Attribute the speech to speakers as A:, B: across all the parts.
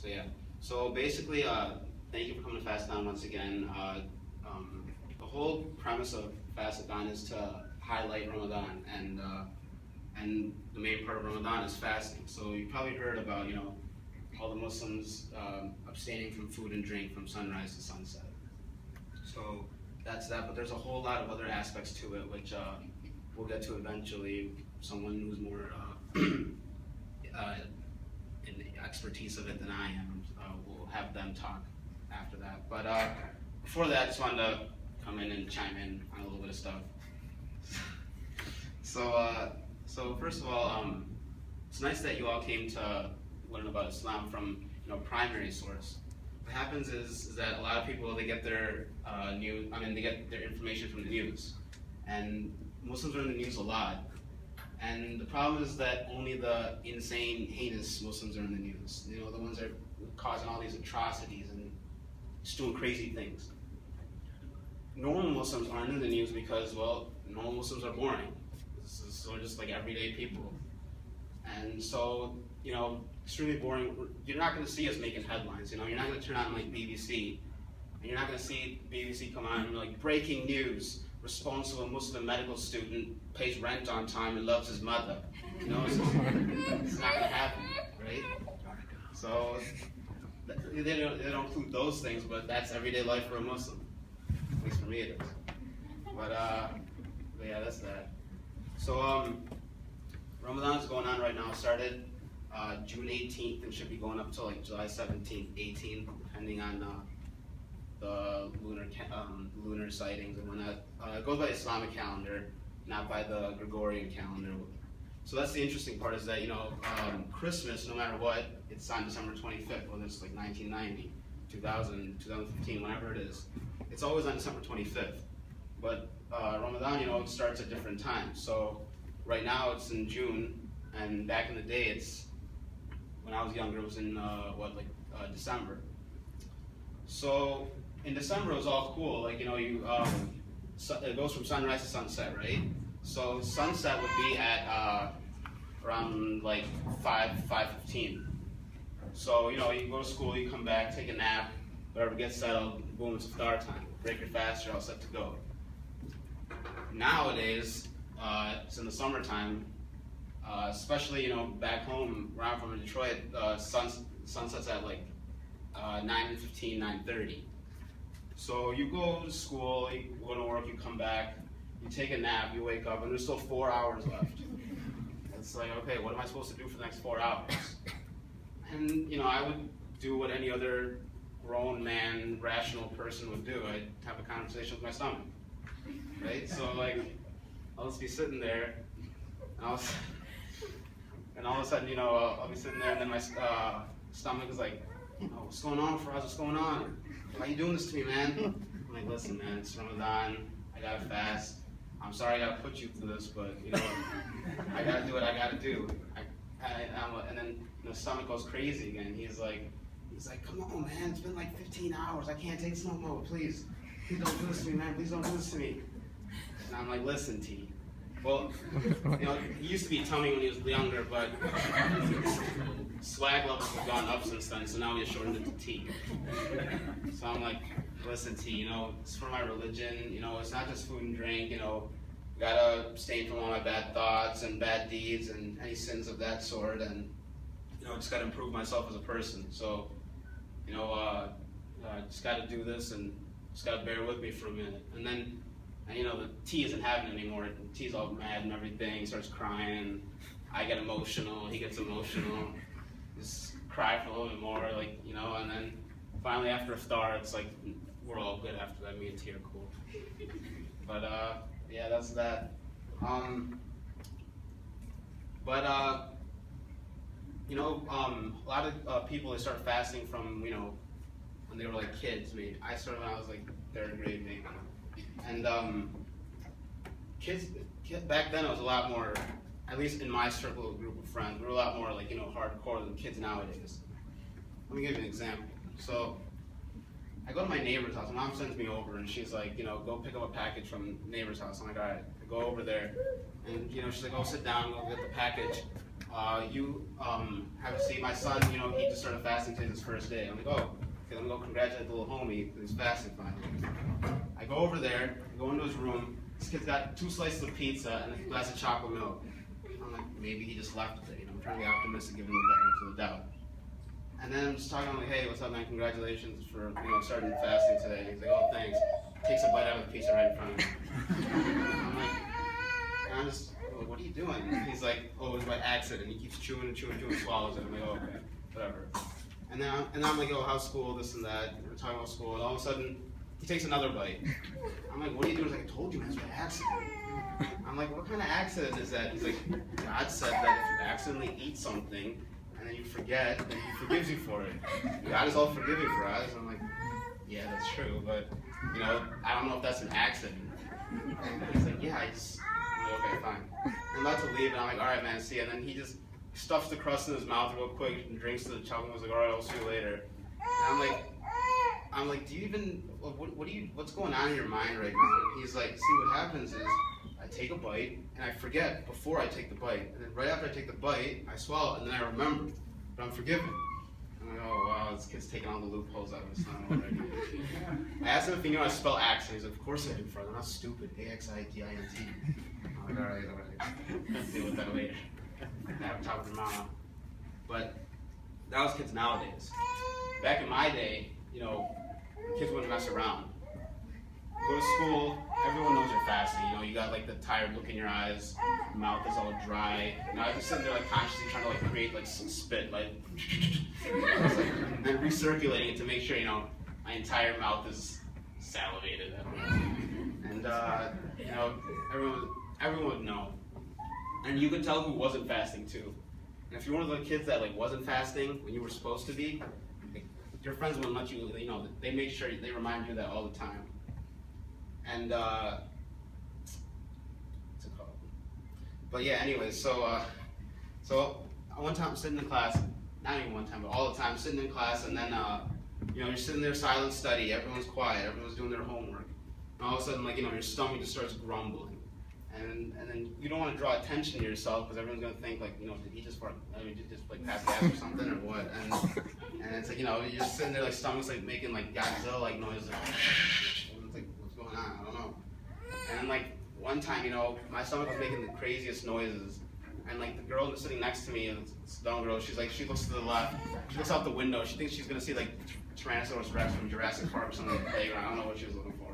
A: So yeah. So basically, thank you for coming to Fast-a-Thon once again. The whole premise of Fast-a-Thon is to highlight Ramadan, and the main part of Ramadan is fasting. So you probably heard about all the Muslims abstaining from food and drink from sunrise to sunset. So that's that. But there's a whole lot of other aspects to it, which we'll get to eventually. Someone who's more in the expertise of it than I am, we'll have them talk after that. But before that, I just wanted to come in and chime in on a little bit of stuff. So first of all, it's nice that you all came to learn about Islam from primary source. What happens is that a lot of people, they get their they get their information from the news, and Muslims are in the news a lot. And the problem is that only the insane, heinous Muslims are in the news. The ones that are causing all these atrocities and just doing crazy things. Normal Muslims aren't in the news because, well, normal Muslims are boring. So just like everyday people. And so, extremely boring. You're not going to see us making headlines. You're not going to turn on like BBC, and you're not going to see BBC come on and like breaking news. Responsible Muslim medical student pays rent on time and loves his mother. It's not going to happen, right? So they don't include those things, but that's everyday life for a Muslim. At least for me it is. But yeah, that's that. So Ramadan is going on right now. It started June 18th and should be going up till like July 17th, 18th, depending on the lunar sightings and whatnot. It goes by the Islamic calendar, not by the Gregorian calendar. So that's the interesting part, is that Christmas, no matter what, it's on December 25th, whether it's like 1990, 2000, 2015, whenever it is. It's always on December 25th. But Ramadan, it starts at different times. So right now it's in June, and back in the day, when I was younger, it was in December. So in December, it was all cool. Like, it goes from sunrise to sunset, right? So sunset would be at around like 5:15. So, you go to school, you come back, take a nap, whatever, get settled, boom, it's iftar time. Break your fast, you're all set to go. Nowadays, it's in the summertime, especially, back home, where I'm from in Detroit, sunsets at like 9:15, 9:30. So you go to school, you go to work, you come back, you take a nap, you wake up, and there's still 4 hours left. It's like, okay, what am I supposed to do for the next 4 hours? And, I would do what any other grown man, rational person would do. I'd have a conversation with my stomach, right? So, like, I'll just be sitting there, and all of a sudden, I'll be sitting there, and then my stomach is like, what's going on, Faraz? What's going on? Why are you doing this to me, man? I'm like, listen, man, it's Ramadan. I gotta fast. I'm sorry I gotta put you through this, but I gotta do what I gotta do. And then the stomach goes crazy again. He's like, come on, man. It's been like 15 hours. I can't take this no more. Please don't do this to me, man. Please don't do this to me. And I'm like, listen, T. Well, he used to be tummy when he was younger, but swag levels have gone up since then, so now we just shortened it to T. So I'm like, listen, T, it's for my religion, it's not just food and drink, gotta abstain from all my bad thoughts and bad deeds and any sins of that sort, and, just gotta improve myself as a person. So, just gotta do this and just gotta bear with me for a minute. And then, the T isn't having it anymore. T's all mad and everything, he starts crying, I get emotional, he gets emotional, just cry for a little bit more, and then finally after iftar, it's like, we're all good after that, me and T are cool. But, yeah, that's that. A lot of people, they start fasting from, when they were like kids. I started when I was like 3rd grade, maybe. And kids back then, it was a lot more, at least in my circle group of friends, we were a lot more like, hardcore than kids nowadays. Let me give you an example. So, I go to my neighbor's house. My mom sends me over, and she's like, go pick up a package from neighbor's house. I'm like, all right. I go over there, and she's like, oh, sit down, go get the package. you have to see my son, you know, he just started fasting today's his first day. I'm like, oh, okay, let me go congratulate the little homie who's fasting finally. I go over there, I go into his room, this kid's got 2 slices of pizza and a glass of chocolate milk. I'm like, maybe he just left it, you know, I'm trying to be optimistic, give him the benefit of the doubt. And then I'm just talking, I'm like, hey, what's up, man, congratulations for, you know, starting fasting today. And he's like, oh, thanks. Takes a bite out of the pizza right in front of me. I'm like, and I'm just, oh, what are you doing? And he's like, oh, it was by accident. He keeps chewing and chewing and chewing, swallows it. I'm like, oh, okay, whatever. And then I'm like, oh, how's school, this and that. And we're talking about school, and all of a sudden, he takes another bite. I'm like, what are you doing? He's like, I told you, man, it's by accident. I'm like, what kind of accident is that? He's like, God said that if you accidentally eat something, and then you forget, then he forgives you for it. God is all forgiving for us. I'm like, yeah, that's true, but, you know, I don't know if that's an accident. And he's like, yeah, I'm like, okay, fine. I'm about to leave, and I'm like, all right, man, see you. And then he just stuffs the crust in his mouth real quick and drinks the chocolate. I was like, all right, I'll see you later. And I'm like, do you even, what's going on in your mind right now? And he's like, see, what happens is, I take a bite, and I forget before I take the bite. And then right after I take the bite, I swallow it, and then I remember, but I'm forgiven. I'm like, oh wow, this kid's taking all the loopholes out of his son already. I asked him if he knew how to spell accent. He's like, of course I do, Faraz. I'm not stupid. A-X-I-D-I-N-T. I'm like, all right. Deal with that later. Have top of your mama. But that was kids nowadays. Back in my day, you know, kids wouldn't mess around. Go to school, everyone knows you're fasting. You know, you got like the tired look in your eyes, your mouth is all dry. You know, I was sitting there like consciously trying to like create like some spit, like, and then recirculating it to make sure, you know, my entire mouth is salivated. And you know, everyone would know. And you could tell who wasn't fasting too. And if you're one of the kids that like wasn't fasting when you were supposed to be, like, your friends wouldn't let you, you know, they make sure they remind you of that all the time. And what's it called? But yeah, anyways, so one time I'm sitting in class, not even one time, but all the time sitting in class, and then you know, you're sitting there silent study, everyone's quiet, everyone's doing their homework, and all of a sudden, like, you know, your stomach just starts grumbling, and then you don't want to draw attention to yourself because everyone's gonna think like, you know, did he just fart? I mean, did he just like pass gas or something or what? And it's like, you know, you're just sitting there like stomach's like making like Godzilla like noises. Like, it's like, what's going on? I don't know. And then like one time, you know, my stomach was making the craziest noises, and like the girl sitting next to me, this dumb girl, she's like, she looks to the left, she looks out the window, she thinks she's gonna see like Tyrannosaurus Rex from Jurassic Park or something on the playground. I don't know what she was looking for.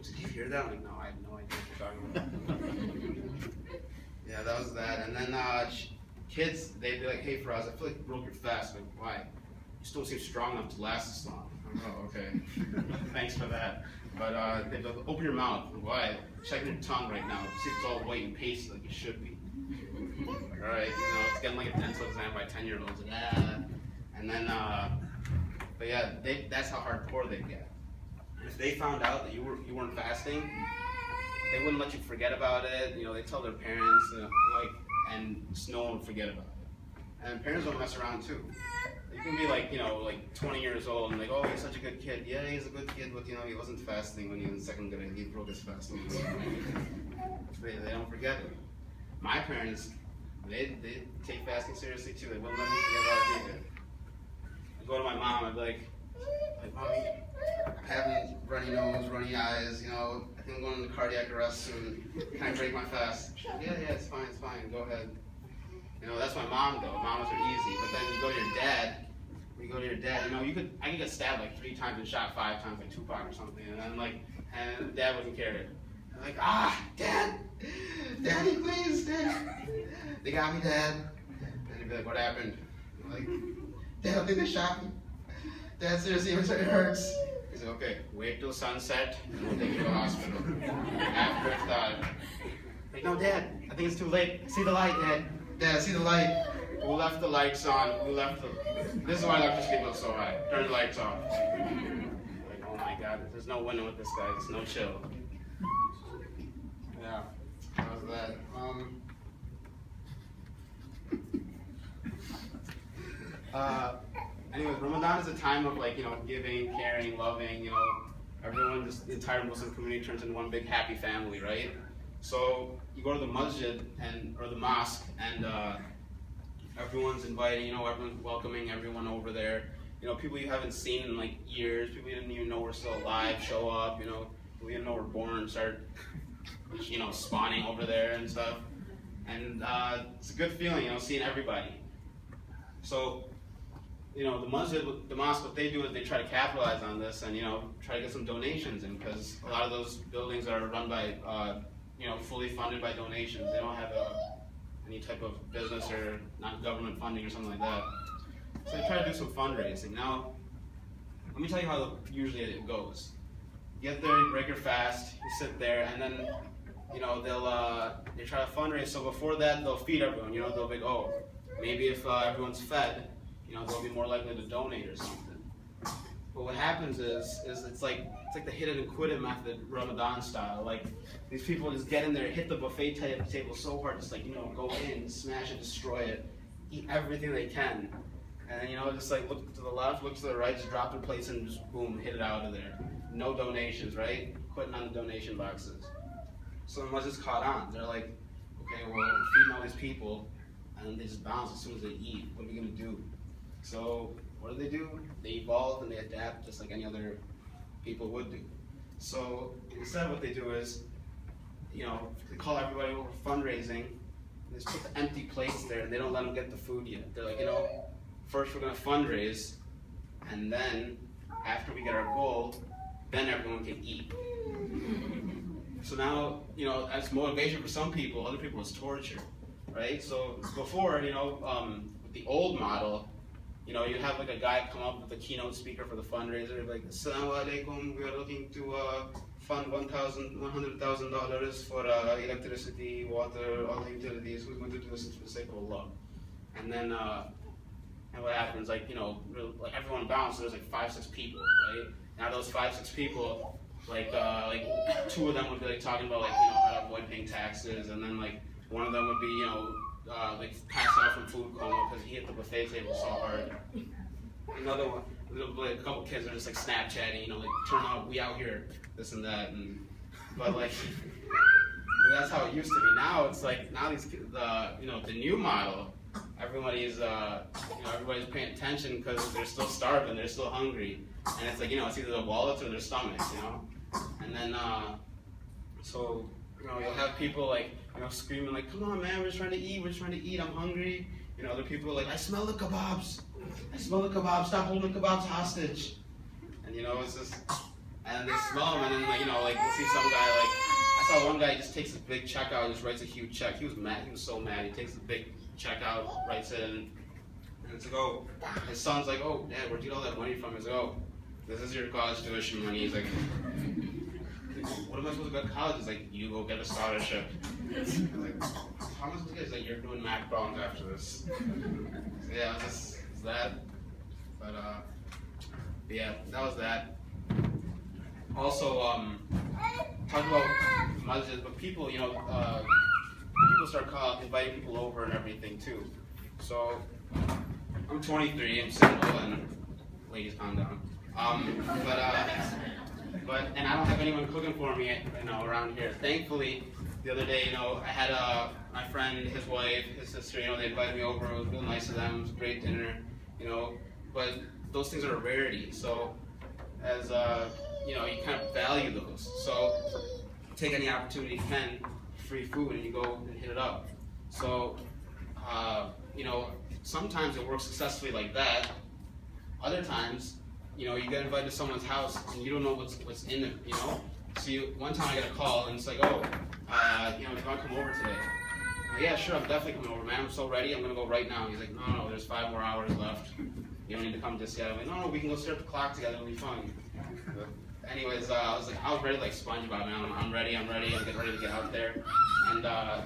A: Did you hear that? I'm like, no, I have no idea what you're talking about. Yeah, that was that. And then kids, they'd be like, hey, Faraz, I feel like you broke your fast. I'm like, why? You still seem strong enough to last this long. I'm like, oh, okay. Thanks for that. But they'd be like, open your mouth. I'm like, why? Check your tongue right now. See if it's all white and pasty like it should be. Like, all right, you know, it's getting like a dental exam by 10-year-olds. Like, ah. And then, but yeah, that's how hardcore they get. If they found out that you weren't fasting, they wouldn't let you forget about it. You know, they tell their parents, you know, like, and just no one would forget about it. And parents don't mess around too. You can be like, you know, like 20 years old and like, oh, he's such a good kid. Yeah, he's a good kid, but you know, he wasn't fasting when he was in second grade. He broke his fasting. They don't forget it. My parents, they take fasting seriously too. They wouldn't let me forget about it either. I go to my mom, I'd be like, Mommy, I'm having runny nose, runny eyes, you know, I think I'm going into cardiac arrest soon. Can I break my fast? Yeah, it's fine, go ahead. You know, that's my mom though. Mamas are easy. But then you go to your dad, you know, I could get stabbed like 3 times and shot 5 times like Tupac or something. And then like, and Dad wouldn't care. I'm like, Daddy, please, Daddy. They got me, Dad. And he'd be like, what happened? I'm like, Dad, I think they shot me. Dad, seriously, it hurts. He's like, okay, wait till sunset, and we'll take you to the hospital. After it's done. Like, no, Dad, I think it's too late. See the light, Dad. Dad, see the light. Who left the lights on? This is why electricity goes so high. Turn the lights off. Like, oh my God, there's no winning with this guy. There's no chill. Yeah, how's that? Anyways, Ramadan is a time of like, you know, giving, caring, loving, you know, everyone, just the entire Muslim community turns into one big happy family, right? So you go to the masjid or the mosque, and everyone's inviting, you know, everyone's welcoming everyone over there. You know, people you haven't seen in like years, people you didn't even know were still alive show up, you know, people you didn't know were born start, you know, spawning over there and stuff. And it's a good feeling, you know, seeing everybody. So, you know, the mosque, what they do is they try to capitalize on this and, you know, try to get some donations in, because a lot of those buildings are run by, you know, fully funded by donations. They don't have any type of business or not government funding or something like that. So they try to do some fundraising. Now, let me tell you how usually it goes. You get there, you break your fast, you sit there, and then, you know, they try to fundraise. So before that, they'll feed everyone. You know, they'll be, oh, maybe if everyone's fed, you know, they'll be more likely to donate or something. But what happens is it's like the hit it and quit it method, Ramadan style. Like, these people just get in there, hit the buffet table so hard, just like, you know, go in, smash it, destroy it, eat everything they can. And then, you know, just like look to the left, look to the right, just drop their plates and just boom, hit it out of there. No donations, right? Quitting on the donation boxes. So the Muslims caught on. They're like, okay, well, we're feeding all these people, and they just bounce as soon as they eat. What are we gonna do? So what do? They evolve and they adapt just like any other people would do. So instead what they do is, you know, they call everybody over fundraising, and they just put the empty plates there and they don't let them get the food yet. They're like, you know, first we're gonna fundraise, and then after we get our goal, then everyone can eat. So now, you know, that's motivation for some people, other people it's torture, right? So before, you know, with the old model, you know, you'd have like a guy come up with a keynote speaker for the fundraiser, like, Assalamu alaikum, we are looking to fund $100,000 for electricity, water, all the utilities. Who's going to do this for the sake of Allah? And then, and what happens, like, you know, like everyone bounced, so there's like 5-6 people, right? Now those 5-6 people, like 2 of them would be like talking about, like, you know, how to avoid paying taxes, and then like one of them would be, you know, like passed out from food coma because he hit the buffet table so hard. Another one, like a couple kids are just like Snapchatting, you know, like, turn on, we out here, this and that, and but like, that's how it used to be. Now it's like, now these, you know, the new model, everybody's, you know, everybody's paying attention because they're still starving, they're still hungry, and it's like, you know, it's either their wallets or their stomachs, you know, and then, so, you know, you'll have people like, you know, screaming like, come on man, we're just trying to eat, I'm hungry. You know, other people are like, I smell the kebabs, stop holding the kebabs hostage. And you know, it's just, and they smell them, and then like, you know, like, you'll see some guy, like, I saw one guy just takes a big check out and just writes a huge check. He was mad, he was so mad, he takes the big check out, writes it, and it's like, oh, his son's like, oh, Dad, where'd you get all that money from? He's like, oh, this is your college tuition money. He's like, what am I supposed to go to college? He's like, you go get a scholarship. I'm like, how am I supposed to get? He's like, you're doing math problems after this. So yeah, it's that. But yeah, that was that. Also, talk about masjid, but people, you know, people start inviting people over and everything too. So I'm 23, I'm single, and ladies, calm down. But and I don't have anyone cooking for me, you know, around here. Thankfully, the other day, you know, I had my friend, his wife, his sister, you know, they invited me over. It was real nice of them. It was a great dinner, you know. But those things are a rarity. So, as you know, you kind of value those. So, take any opportunity you can, free food, and you go and hit it up. So, you know, sometimes it works successfully like that. Other times, you know, you get invited to someone's house and you don't know what's in it, you know? So one time I get a call and it's like, oh, you know, do you want to come over today? I'm like, yeah, sure, I'm definitely coming over, man. I'm so ready, I'm going to go right now. He's like, no, there's 5 more hours left. You don't need to come just yet. I'm like, no, we can go stare at the clock together, it'll be fun. But anyways, I was ready like SpongeBob, man. I'm ready, I'm getting ready to get out there. And I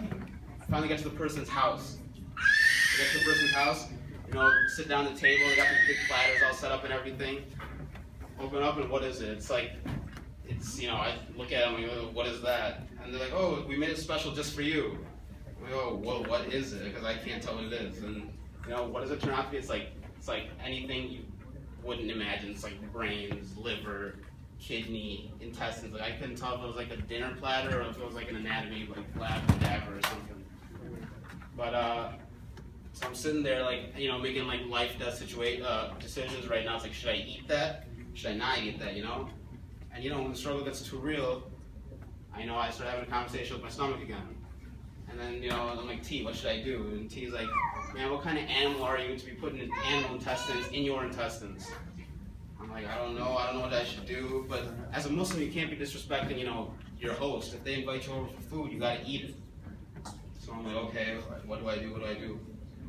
A: finally get to the person's house. I get to the person's house, you know, sit down at the table, they got the big platters all set up and everything. Open up, and what is it? It's like, it's, you know, I look at them and go, what is that? And they're like, oh, we made it special just for you. I go, well, what is it? Because I can't tell what it is. And, you know, what does it turn out to be? It's like anything you wouldn't imagine. It's like brains, liver, kidney, intestines. Like, I couldn't tell if it was like a dinner platter or if it was like an anatomy, like lab cadaver or something. But, So I'm sitting there like, you know, making like life death decisions right now. It's like, should I eat that? Should I not eat that, you know? And you know, when the struggle gets too real, I start having a conversation with my stomach again. And then, you know, I'm like, T, what should I do? And T's like, man, what kind of animal are you to be putting animal intestines in your intestines? I'm like, I don't know what I should do. But as a Muslim, you can't be disrespecting, you know, your host. If they invite you over for food, you gotta eat it. So I'm like, okay, what do I do? What do I do?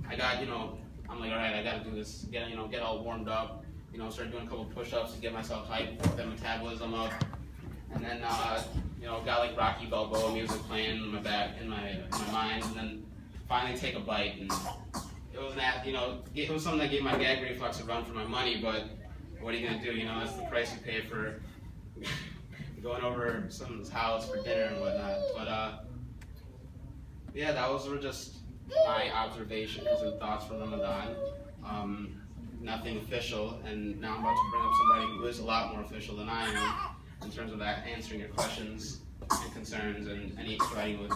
A: I got, you know, I'm like, all right, I gotta do this. Get all warmed up. You know, start doing a couple push-ups to get myself hyped, get that metabolism up. And then, you know, got like Rocky Balboa music playing in my mind, and then finally take a bite. And it was that, you know, it was something that gave my gag reflex a run for my money. But what are you gonna do? You know, that's the price you pay for going over someone's house for dinner and whatnot. But yeah, those were just my observations and thoughts from Ramadan. Nothing official, and now I'm about to bring up somebody who is a lot more official than I am in terms of answering your questions and concerns and providing with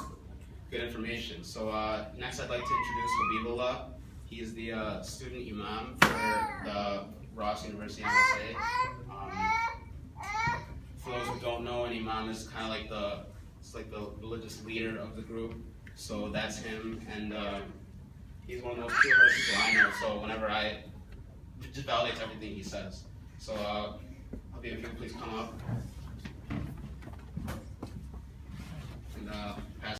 A: good information. So next I'd like to introduce Habibullah. He is the student imam for the Ross University MSA. For those who don't know, an imam is kind of like the religious leader of the group. So that's him, and he's one of the most pure people I know. So whenever just validates everything he says. So Habib, if you could please come up and pass.